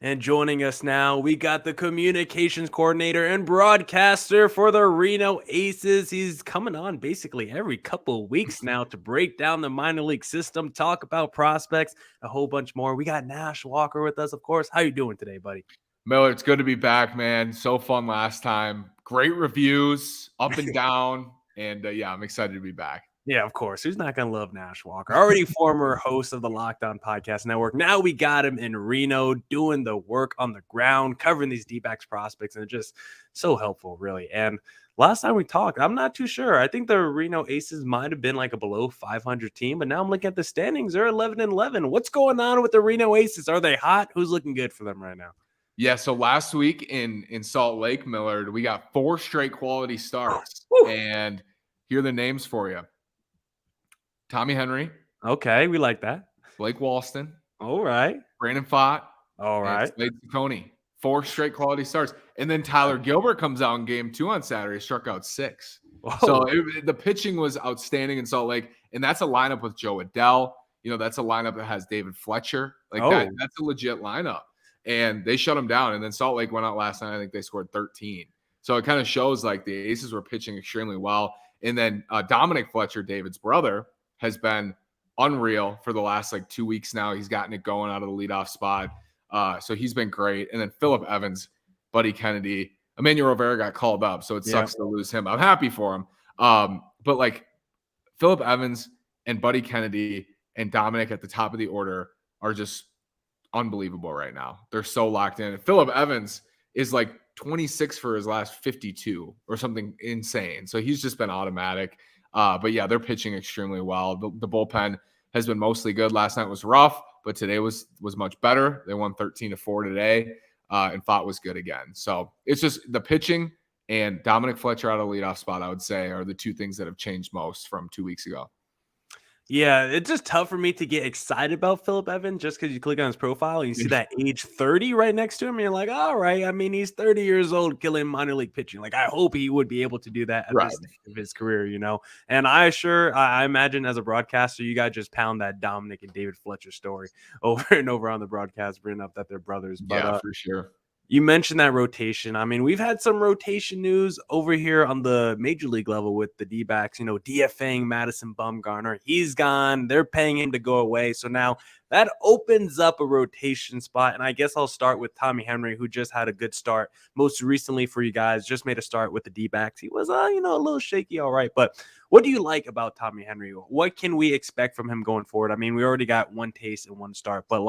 And joining us now, we got the communications coordinator and broadcaster for the Reno Aces. He's coming on basically every couple of weeks now to break down the minor league system, talk about prospects, a whole bunch more. We got Nash Walker with us, of course. How you doing today, buddy? Miller, it's good to be back, man. So fun last time. Great reviews, up and down. And yeah, I'm excited to be back. Yeah, of course. Who's not going to love Nash Walker? Already former host of the Locked On Podcast Network. Now we got him in Reno doing the work on the ground, covering these D-backs prospects, and just so helpful, really. And last time we talked, I'm not too sure. I think the Reno Aces might have been like a below 500 team, but now I'm looking at the standings. They're 11-11. What's going on with the Reno Aces? Are they hot? Who's looking good for them right now? Yeah, so last week in Salt Lake, Millard, we got 4 straight quality starts. And here are the names for you. Tommy Henry. Okay, we like that. Blake Walston. All right. Brandon Pfaadt. All right. And Slade Ciccone. 4 straight quality starts. And then Tyler Gilbert comes out in game 2 on Saturday, struck out 6. Whoa. So the pitching was outstanding in Salt Lake. And that's a lineup with Joe Adell. You know, that's a lineup that has David Fletcher. That's a legit lineup. And they shut them down. And then Salt Lake went out last night. I think they scored 13. So it kind of shows like the Aces were pitching extremely well. And then Dominic Fletcher, David's brother, has been unreal for the last 2 weeks now. He's gotten it going out of the leadoff spot. So he's been great. And then Phillip Evans, Buddy Kennedy, Emmanuel Rivera got called up. So it sucks to lose him. I'm happy for him. But Phillip Evans and Buddy Kennedy and Dominic at the top of the order are just unbelievable right now. They're so locked in. Phillip Evans is 26 for his last 52 or something insane. So he's just been automatic. But yeah, they're pitching extremely well. The bullpen has been mostly good. Last night was rough, but today was much better. They won 13-4 today, and Pfaadt was good again. So it's just the pitching and Dominic Fletcher out of the leadoff spot, I would say, are the 2 things that have changed most from 2 weeks ago. Yeah, it's just tough for me to get excited about Phillip Evans just because you click on his profile and you see that age 30 right next to him. And you're like, all right. I mean, he's 30 years old killing minor league pitching. I hope he would be able to do that at this stage of his career, you know? And I imagine as a broadcaster, you guys just pound that Dominic and David Fletcher story over and over on the broadcast, bringing up that they're brothers. But, for sure. You mentioned that rotation. I mean, we've had some rotation news over here on the major league level with the D-backs, DFAing Madison Bumgarner. He's gone. They're paying him to go away. So now that opens up a rotation spot. And I guess I'll start with Tommy Henry, who just had a good start most recently for you guys. Just made a start with the D-backs. He was, a little shaky. All right. But what do you like about Tommy Henry? What can we expect from him going forward? I mean, we already got one taste and one start, but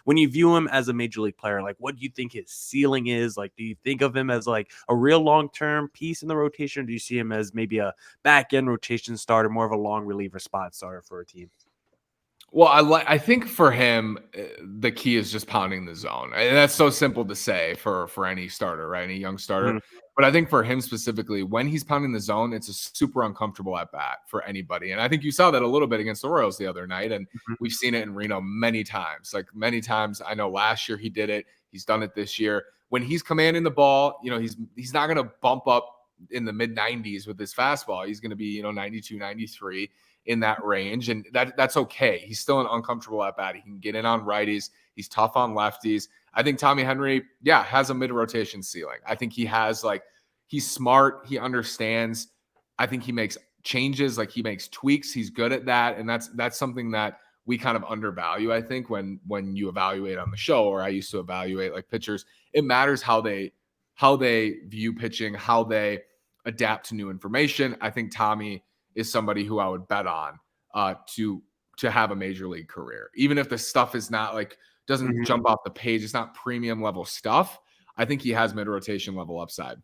when you view him as a major league player, what do you think his ceiling is? Do you think of him as a real long-term piece in the rotation? Or do you see him as maybe a back-end rotation starter, more of a long reliever spot starter for a team? Well, I think for him, the key is just pounding the zone. And that's so simple to say for any starter, right? Any young starter. Mm-hmm. But I think for him specifically, when he's pounding the zone, it's a super uncomfortable at bat for anybody. And I think you saw that a little bit against the Royals the other night. And we've seen it in Reno many times. Many times. I know last year he did it. He's done it this year. When he's commanding the ball, he's not going to bump up in the mid 90s with his fastball. He's going to be, 92, 93 in that range. And that's okay. He's still an uncomfortable at bat. He can get in on righties. He's tough on lefties. I think Tommy Henry, has a mid-rotation ceiling. I think he has he's smart. He understands. I think he makes changes. He makes tweaks. He's good at that. And that's something that we kind of undervalue, I think, when you evaluate on the show, or I used to evaluate pitchers. It matters how they view pitching, how they adapt to new information. I think Tommy is somebody who I would bet on to have a major league career. Even if the stuff is not doesn't jump off the page, it's not premium level stuff. I think he has mid-rotation level upside.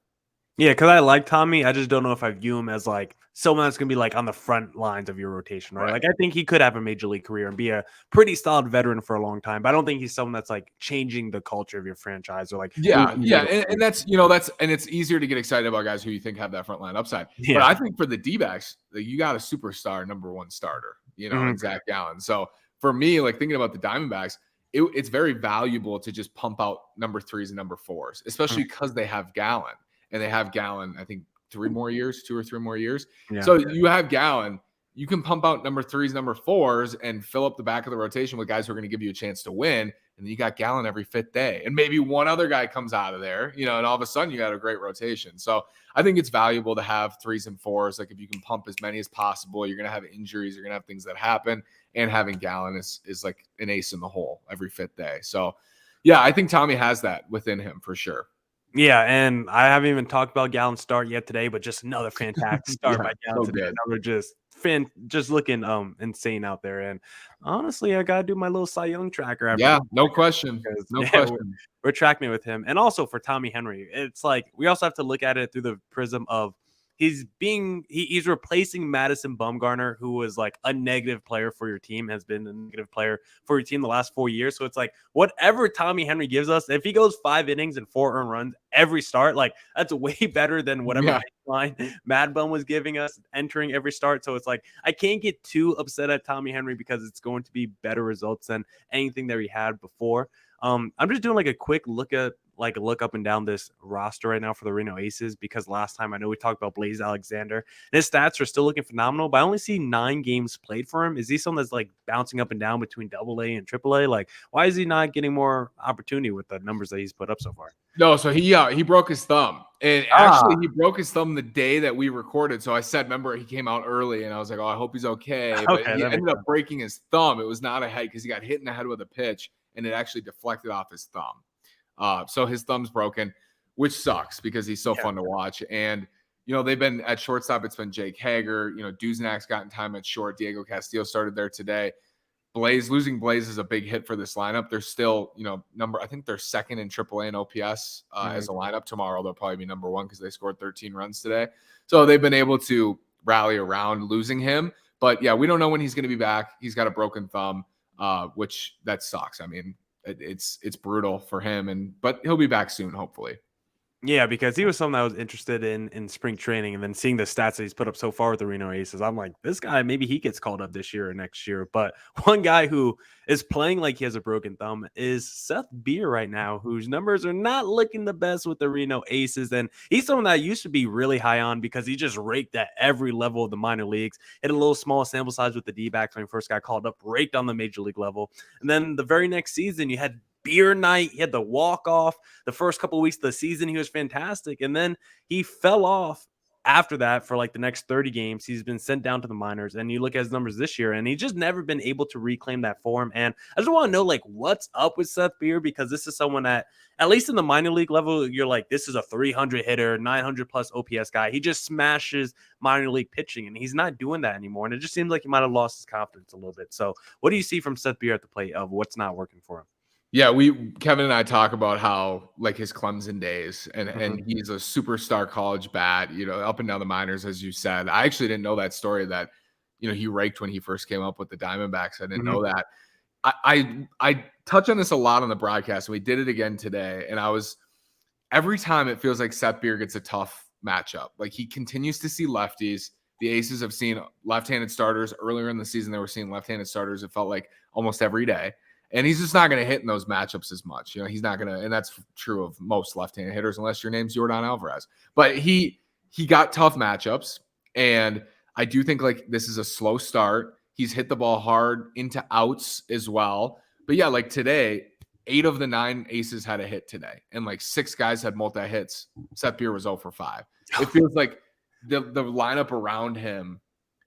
Yeah, because I like Tommy. I just don't know if I view him as someone that's going to be on the front lines of your rotation, right? I think he could have a major league career and be a pretty solid veteran for a long time. But I don't think he's someone that's changing the culture of your franchise or And that's and it's easier to get excited about guys who you think have that front line upside. Yeah. But I think for the D-backs, you got a superstar number 1 starter, in Zach Gallen. So for me, thinking about the Diamondbacks, it's very valuable to just pump out number 3s and number 4s, especially because they have Gallen. And they have Gallen, I think, 2 or 3 more years. Yeah. So you have Gallen, you can pump out number 3s, number 4s, and fill up the back of the rotation with guys who are going to give you a chance to win. And then you got Gallen every 5th day. And maybe one other guy comes out of there, and all of a sudden you got a great rotation. So I think it's valuable to have 3s and 4s. Like if you can pump as many as possible, you're going to have injuries, you're going to have things that happen. And having Gallen is like an ace in the hole every 5th day. So yeah, I think Tommy has that within him for sure. Yeah, and I haven't even talked about Gallen's start yet today, but just another fantastic start by Gallen so today. good. Another just looking insane out there. And honestly, I gotta do my little Cy Young tracker. Yeah, no question. We're tracking with him. And also for Tommy Henry, it's like we also have to look at it through the prism of he's replacing Madison Bumgarner, who was like a negative player for your team, has been a negative player for your team the last 4 years. So it's like whatever Tommy Henry gives us, if he goes 5 innings and 4 earned runs every start, like that's way better than whatever line Mad Bum was giving us entering every start. So it's like I can't get too upset at Tommy Henry because it's going to be better results than anything that we had before. I'm just doing like a quick look up and down this roster right now for the Reno Aces, because last time I know we talked about Blaze Alexander and his stats are still looking phenomenal, but I only see 9 games played for him. Is he someone that's like bouncing up and down between AA and AAA? Like, why is he not getting more opportunity with the numbers that he's put up so far? No, so he broke his thumb, and actually he broke his thumb the day that we recorded. So I said, remember, he came out early, and I was like, oh, I hope he's okay. But he ended up breaking his thumb. It was not a head because he got hit in the head with a pitch, and it actually deflected off his thumb. So his thumb's broken, which sucks because he's so fun to watch. And, they've been at shortstop. It's been Jake Hager. Duzenak's gotten time at short. Diego Castillo started there today. Losing Blaze is a big hit for this lineup. They're still, I think they're 2nd in AAA and OPS as a lineup. Tomorrow they'll probably be number 1 because they scored 13 runs today. So they've been able to rally around losing him. But yeah, we don't know when he's going to be back. He's got a broken thumb, which that sucks. I mean, it's brutal for him, but he'll be back soon, hopefully. Yeah, because he was someone I was interested in spring training, and then seeing the stats that he's put up so far with the Reno Aces, I'm like, this guy, maybe he gets called up this year or next year. But one guy who is playing like he has a broken thumb is Seth Beer right now, whose numbers are not looking the best with the Reno Aces. And he's someone that I used to be really high on because he just raked at every level of the minor leagues. Hit a little small sample size with the D-backs when he first got called up, raked on the major league level. And then the very next season, you had Beer night. He had the walk-off. The first couple of weeks of the season, he was fantastic. And then he fell off after that for like the next 30 games. He's been sent down to the minors. And you look at his numbers this year, and he's just never been able to reclaim that form. And I just want to know, like, what's up with Seth Beer, because this is someone that, at least in the minor league level, you're like, this is a 300 hitter, 900 plus OPS guy. He just smashes minor league pitching, and he's not doing that anymore. And it just seems like he might have lost his confidence a little bit. So what do you see from Seth Beer at the plate of what's not working for him? Yeah, Kevin and I talk about how like his Clemson days, and he's a superstar college bat, up and down the minors, as you said. I actually didn't know that story that, he raked when he first came up with the Diamondbacks. I didn't know that. I touch on this a lot on the broadcast, and we did it again today. And every time it feels like Seth Beer gets a tough matchup. Like he continues to see lefties. The Aces have seen left-handed starters earlier in the season. They were seeing left-handed starters. It felt like almost every day. And he's just not going to hit in those matchups as much. He's not going to, and that's true of most left-handed hitters, unless your name's Yordan Alvarez. But he got tough matchups, and I do think like this is a slow start. He's hit the ball hard into outs as well. But yeah, like today, 8 of the 9 Aces had a hit today, and like 6 guys had multi-hits. Seth Beer was 0 for 5. It feels like the lineup around him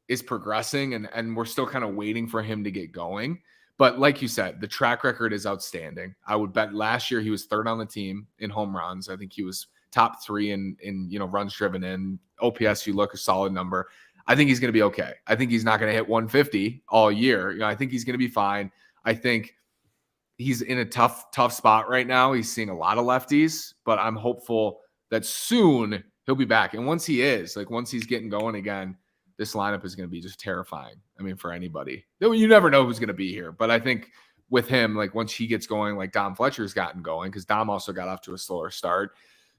is progressing, and we're still kind of waiting for him to get going. But like you said, the track record is outstanding. I would bet last year he was 3rd on the team in home runs. I think he was top 3 in runs driven in. OPS, you look, a solid number. I think he's going to be okay. I think he's not going to hit 150 all year. I think he's going to be fine. I think he's in a tough spot right now. He's seeing a lot of lefties, but I'm hopeful that soon he'll be back. And once he is, like once he's getting going again, this lineup is going to be just terrifying. I mean, for anybody. You never know who's going to be here. But I think with him, like once he gets going, like Dom Fletcher's gotten going, because Dom also got off to a slower start,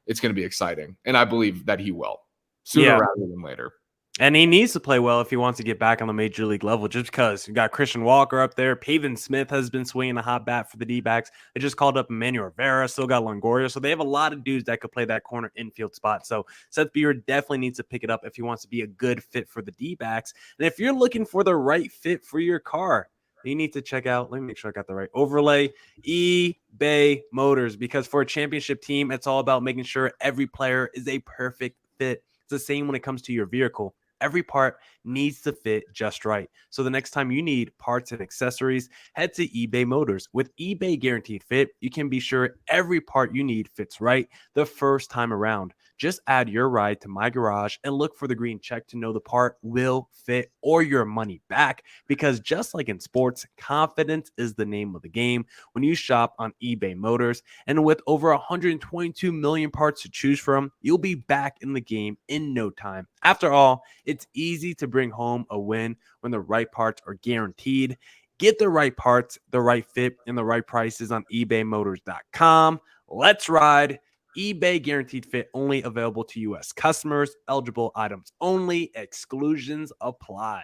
it's going to be exciting. And I believe that he will sooner rather than later. And he needs to play well if he wants to get back on the major league level, just because you got Christian Walker up there. Pavin Smith has been swinging a hot bat for the D-backs. They just called up Emmanuel Rivera, still got Longoria. So they have a lot of dudes that could play that corner infield spot. So Seth Beer definitely needs to pick it up if he wants to be a good fit for the D-backs. And if you're looking for the right fit for your car, you need to check out, let me make sure I got the right overlay, eBay Motors, because for a championship team, it's all about making sure every player is a perfect fit. It's the same when it comes to your vehicle. Every part needs to fit just right. So the next time you need parts and accessories, head to eBay Motors. With eBay Guaranteed Fit, you can be sure every part you need fits right the first time around. Just add your ride to My Garage and look for the green check to know the part will fit or your money back. Because just like in sports, confidence is the name of the game when you shop on eBay Motors. And with over 122 million parts to choose from, you'll be back in the game in no time. After all, it's easy to bring home a win when the right parts are guaranteed. Get the right parts, the right fit, and the right prices on ebaymotors.com. Let's ride. eBay Guaranteed Fit only available to U.S. customers. Eligible items only. Exclusions apply.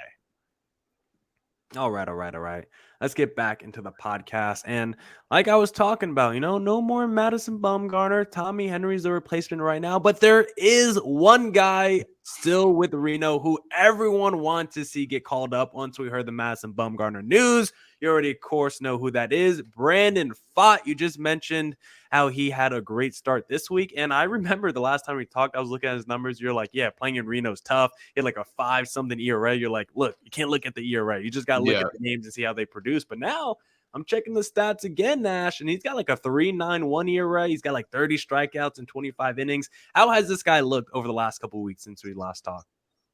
All right. Let's get back into the podcast. And like I was talking about, no more Madison Bumgarner. Tommy Henry's the replacement right now. But there is one guy still with Reno who everyone wants to see get called up once we heard the Madison Bumgarner news. You already, of course, know who that is. Brandon Pfaadt. You just mentioned how he had a great start this week. And I remember the last time we talked, I was looking at his numbers. You're like, yeah, playing in Reno's tough. He had like a 5-something ERA. You're like, look, you can't look at the ERA. You just got to look at the names and see how they produce. But now I'm checking the stats again, Nash, and he's got like a 3.91 ERA. He's got like 30 strikeouts in 25 innings. How has this guy looked over the last couple of weeks since we last talked?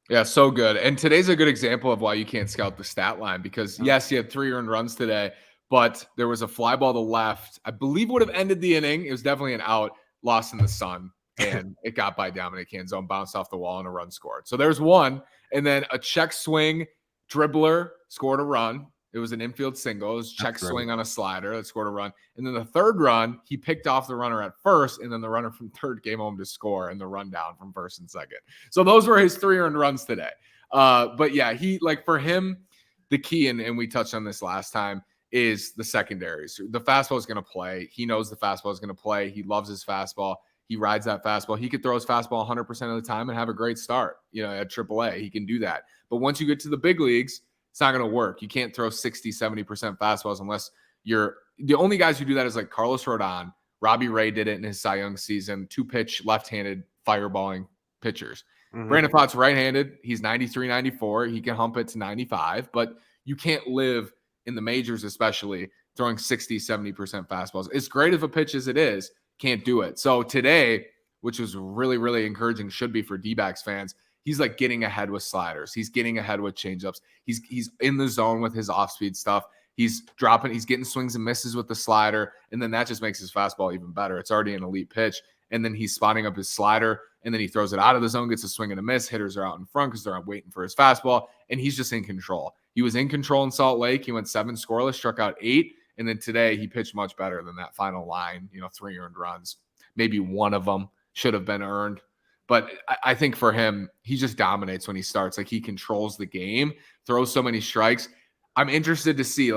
Yeah, so good. And today's a good example of why you can't scout the stat line because, yes, he had 3 earned runs today, but there was a fly ball to left. I believe would have ended the inning. It was definitely an out, lost in the sun, and it got by Dominic Canzone, bounced off the wall, and a run scored. So there's one. And then a check swing dribbler scored a run. It was an infield single. It was check swing on a slider that scored a run. And then the third run, he picked off the runner at first, and then the runner from third came home to score and the run down from first and second. So those were his 3 earned runs today. But yeah, he for him, the key, and we touched on this last time, is the secondaries. The fastball is going to play. He knows the fastball is going to play. He loves his fastball. He rides that fastball. He could throw his fastball 100% of the time and have a great start. At AAA, he can do that. But once you get to the big leagues, it's not going to work. You can't throw 60, 70% fastballs unless you're – the only guys who do that is like Carlos Rodon. Robbie Ray did it in his Cy Young season. 2-pitch, left-handed fireballing pitchers. Mm-hmm. Brandon Pfaadt's right-handed. He's 93, 94. He can hump it to 95. But you can't live in the majors, especially, throwing 60, 70% fastballs. As great of a pitch as it is, can't do it. So today, which was really, really encouraging, should be for D-backs fans, he's like getting ahead with sliders. He's getting ahead with changeups. He's in the zone with his off-speed stuff. He's getting swings and misses with the slider, and then that just makes his fastball even better. It's already an elite pitch, and then he's spotting up his slider, and then he throws it out of the zone, gets a swing and a miss. Hitters are out in front because they're waiting for his fastball, and he's just in control. He was in control in Salt Lake. He went 7 scoreless, struck out 8, and then today he pitched much better than that final line, 3 earned runs. Maybe one of them should have been earned. But I think for him, he just dominates when he starts. Like, he controls the game, throws so many strikes. I'm interested to see,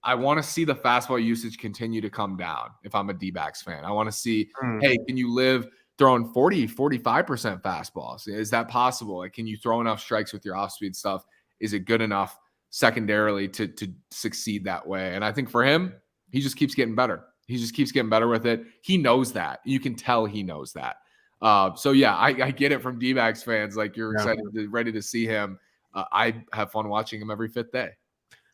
I want to see the fastball usage continue to come down if I'm a D-backs fan. I want to see, hey, can you live throwing 40, 45% fastballs? Is that possible? Can you throw enough strikes with your off-speed stuff? Is it good enough secondarily to succeed that way? And I think for him, he just keeps getting better. He just keeps getting better with it. He knows that. You can tell he knows that. So yeah, I get it from D-backs fans. You're excited, ready to see him. I have fun watching him every 5th day.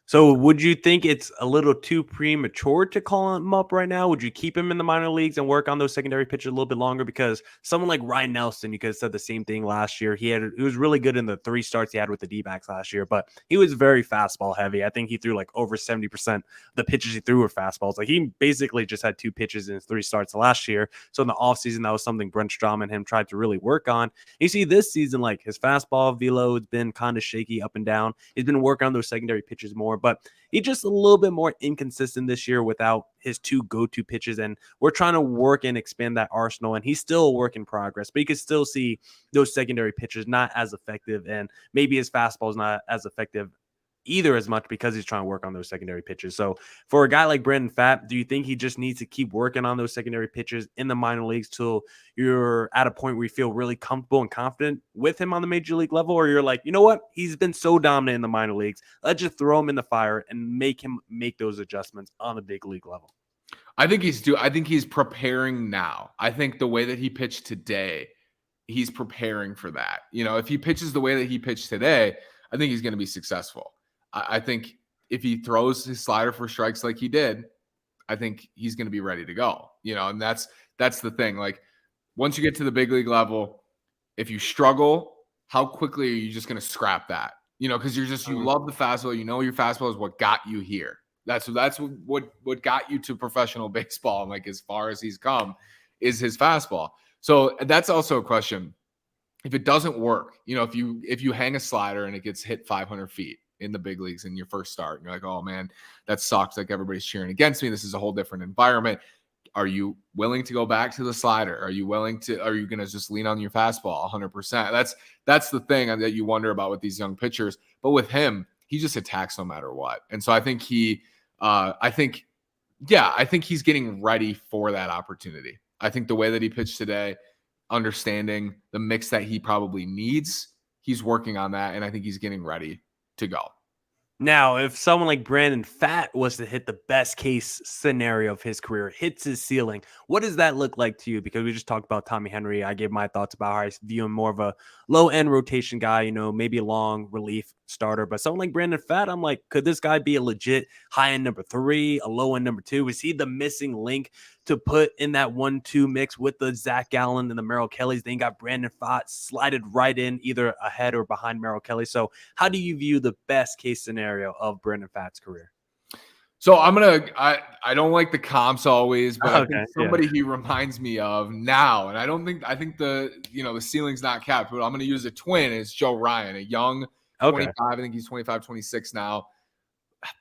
So would you think it's a little too premature to call him up right now? Would you keep him in the minor leagues and work on those secondary pitches a little bit longer? Because someone like Ryan Nelson, you could have said the same thing last year. He was really good in the 3 starts he had with the D-backs last year, but he was very fastball heavy. I think he threw over 70% of the pitches he threw were fastballs. He basically just had 2 pitches in his 3 starts last year. So in the offseason, that was something Brent Strom and him tried to really work on. You see this season, his fastball velo has been kind of shaky up and down. He's been working on those secondary pitches more, but he's just a little bit more inconsistent this year without his two go-to pitches. And we're trying to work and expand that arsenal, and he's still a work in progress, but you can still see those secondary pitches not as effective, and maybe his fastball is not as effective either as much because he's trying to work on those secondary pitches. So for a guy like Brandon Pfaadt, do you think he just needs to keep working on those secondary pitches in the minor leagues till you're at a point where you feel really comfortable and confident with him on the major league level? Or you're like, you know what? He's been so dominant in the minor leagues. Let's just throw him in the fire and make him make those adjustments on the big league level. I think he's preparing now. I think the way that he pitched today, he's preparing for that. If he pitches the way that he pitched today, I think he's going to be successful. I think if he throws his slider for strikes like he did, I think he's going to be ready to go. And that's the thing. Like, once you get to the big league level, if you struggle, how quickly are you just going to scrap that? Because you love the fastball. Your fastball is what got you here. That's what got you to professional baseball. And like, as far as he's come, is his fastball. So that's also a question. If it doesn't work, if you hang a slider and it gets hit 500 feet in the big leagues in your first start, and you're like, oh man, that sucks. Like, everybody's cheering against me. This is a whole different environment. Are you willing to go back to the slider? Are you going to just lean on your fastball 100%? That's the thing that you wonder about with these young pitchers. But with him, he just attacks no matter what. And so I think I think he's getting ready for that opportunity. I think the way that he pitched today, understanding the mix that he probably needs, he's working on that, and I think he's getting ready to go. Now, if someone like Brandon Pfaadt was to hit the best case scenario of his career, hits his ceiling, what does that look like to you? Because we just talked about Tommy Henry. I gave my thoughts about how I view him more of a low-end rotation guy, maybe a long relief starter. But someone like Brandon Pfaadt, I'm like, could this guy be a legit high-end number 3, a low-end number 2? Is he the missing link to put in that 1-2 mix with the Zach Gallen and the Merrill Kellys? Then you got Brandon Pfaadt slided right in, either ahead or behind Merrill Kelly. So how do you view the best case scenario of Brandon Pfaadt's career? So I don't like the comps always, but I think somebody he reminds me of now, and I think the ceiling's not capped, but I'm going to use a twin. It's Joe Ryan, a young 25. I think he's 25, 26 now.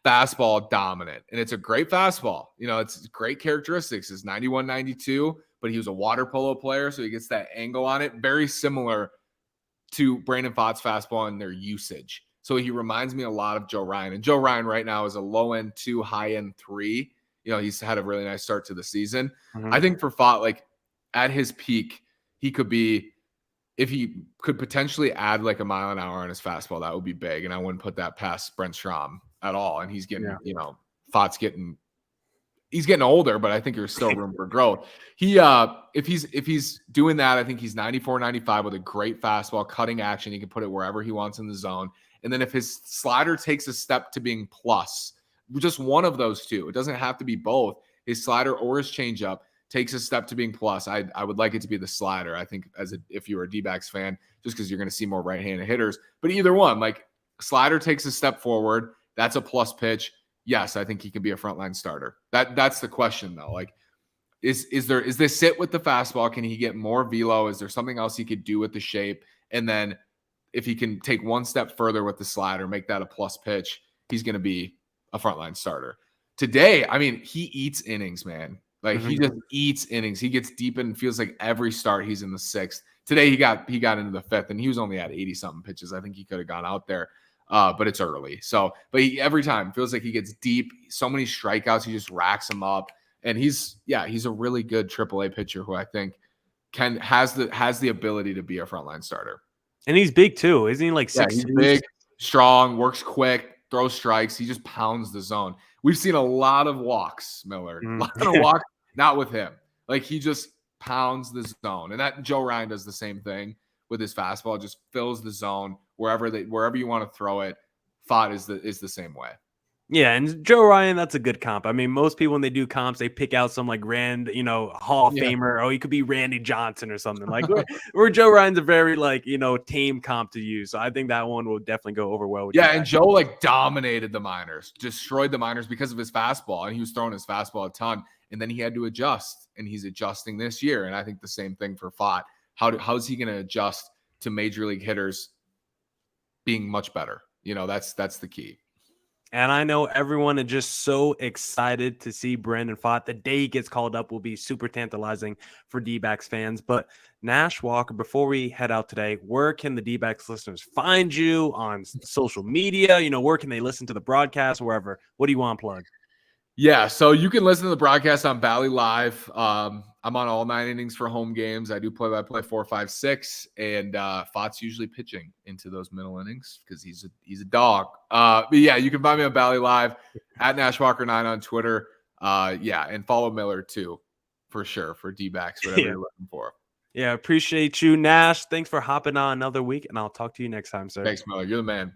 Fastball dominant, and it's a great fastball. It's great characteristics. It's 91, 92, but he was a water polo player, so he gets that angle on it. Very similar to Brandon Pfaadt's fastball in their usage. So he reminds me a lot of Joe Ryan. And Joe Ryan right now is a low-end 2, high-end 3. He's had a really nice start to the season. Mm-hmm. I think for Pfaadt, like, at his peak, he could be, if he could potentially add like a mile an hour on his fastball, that would be big. And I wouldn't put that past Brent Strom at all. And he's getting, Pfaadt's he's getting older, but I think there's still room for growth. If he's doing that, I think he's 94, 95 with a great fastball, cutting action. He can put it wherever he wants in the zone. And then if his slider takes a step to being plus, just one of those two, it doesn't have to be both, his slider or his changeup takes a step to being plus, I would like it to be the slider. I think if you're a D-backs fan, just because you're going to see more right-handed hitters, but either one, like, slider takes a step forward, that's a plus pitch. Yes, I think he can be a frontline starter. That's the question though. Like, is this sit with the fastball? Can he get more velo? Is there something else he could do with the shape? And then if he can take one step further with the slider, make that a plus pitch, he's going to be a frontline starter. Today, I mean, he eats innings, man. Like, he just eats innings. He gets deep in, feels like every start he's in the 6th. Today he got into the 5th, and he was only at 80-something pitches. I think he could have gone out there, but it's early. So, but every time feels like he gets deep. So many strikeouts, he just racks them up. And he's a really good AAA pitcher who I think has the ability to be a frontline starter. And he's big too, isn't he? Like 6'2"? He's big, strong, works quick, throws strikes. He just pounds the zone. We've seen a lot of walks, Miller. A lot of walks, not with him. Like, he just pounds the zone. And that Joe Ryan does the same thing with his fastball, just fills the zone wherever you want to throw it. Pfaadt is the same way. Yeah, and Joe Ryan, that's a good comp. I mean, most people when they do comps, they pick out some like Hall of Famer. Oh, he could be Randy Johnson or something. Like where Joe Ryan's a very tame comp to use. So I think that one will definitely go over well with you. And Joe dominated the minors, destroyed the minors because of his fastball, and he was throwing his fastball a ton. And then he had to adjust, and he's adjusting this year. And I think the same thing for Pfaadt. How's he going to adjust to major league hitters being much better? That's the key. And I know everyone is just so excited to see Brandon Pfaadt. The day he gets called up will be super tantalizing for D-backs fans. But Nash Walker, before we head out today, where can the D-backs listeners find you on social media? Where can they listen to the broadcast, wherever? What do you want to plug? Yeah, so you can listen to the broadcast on Valley Live. I'm on all 9 innings for home games. I do play-by-play 4, 5, 6, and Pfaadt's usually pitching into those middle innings because he's a dog. But yeah, you can find me on Valley Live at NashWalker9 on Twitter. Yeah, and follow Miller too, for sure, for D-backs, whatever you're looking for. Yeah, appreciate you, Nash. Thanks for hopping on another week, and I'll talk to you next time, sir. Thanks, Miller. You're the man.